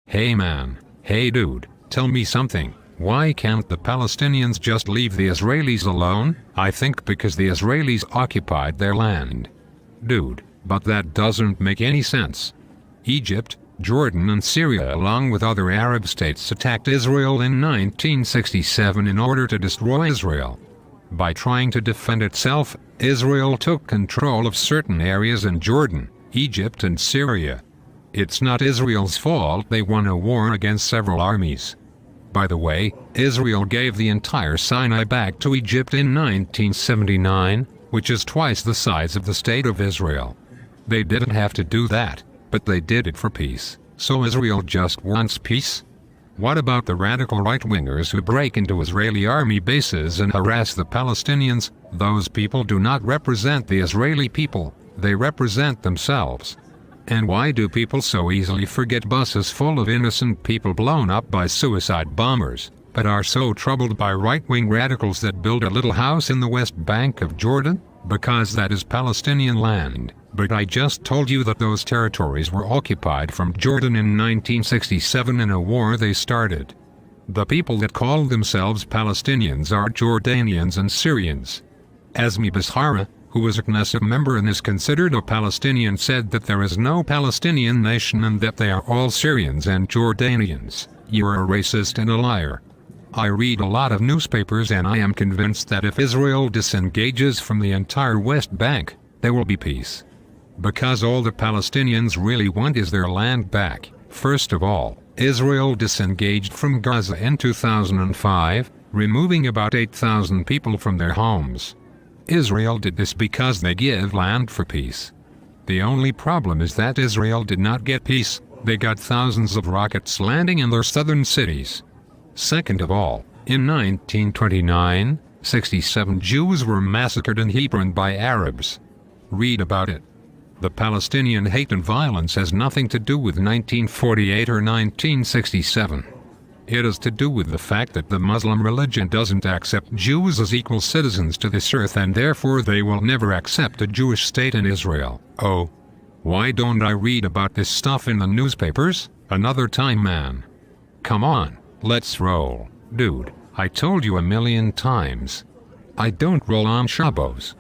Hey man, hey dude, tell me something. Why can't the Palestinians just leave the Israelis alone? I think because the Israelis occupied their land. Dude, but that doesn't make any sense. Egypt, Jordan and Syria along with other Arab states attacked Israel in 1967 in order to destroy Israel. By trying to defend itself, Israel took control of certain areas in Jordan, Egypt and Syria. It's not Israel's fault they won a war against several armies. By the way, Israel gave the entire Sinai back to Egypt in 1979, which is twice the size of the state of Israel. They didn't have to do that, but they did it for peace. So Israel just wants peace? What about the radical right-wingers who break into Israeli army bases and harass the Palestinians? Those people do not represent the Israeli people, they represent themselves. And why do people so easily forget buses full of innocent people blown up by suicide bombers, but are so troubled by right-wing radicals that build a little house in the West Bank of Jordan? Because that is Palestinian land. But I just told you that those territories were occupied from Jordan in 1967 in a war they started. The people that call themselves Palestinians are Jordanians and Syrians. Azmi Bashara, who is a Knesset member and is considered a Palestinian, said that there is no Palestinian nation and that they are all Syrians and Jordanians. You are a racist and a liar. I read a lot of newspapers and I am convinced that if Israel disengages from the entire West Bank, there will be peace. Because all the Palestinians really want is their land back. First of all, Israel disengaged from Gaza in 2005, removing about 8,000 people from their homes. Israel did this because they give land for peace. The only problem is that Israel did not get peace, they got thousands of rockets landing in their southern cities. Second of all, in 1929, 67 Jews were massacred in Hebron by Arabs. Read about it. The Palestinian hate and violence has nothing to do with 1948 or 1967. It is to do with the fact that the Muslim religion doesn't accept Jews as equal citizens to this earth and therefore they will never accept a Jewish state in Israel. Oh. Why don't I read about this stuff in the newspapers? Another time, man. Come on, let's roll. Dude, I told you a million times. I don't roll on Shabbos.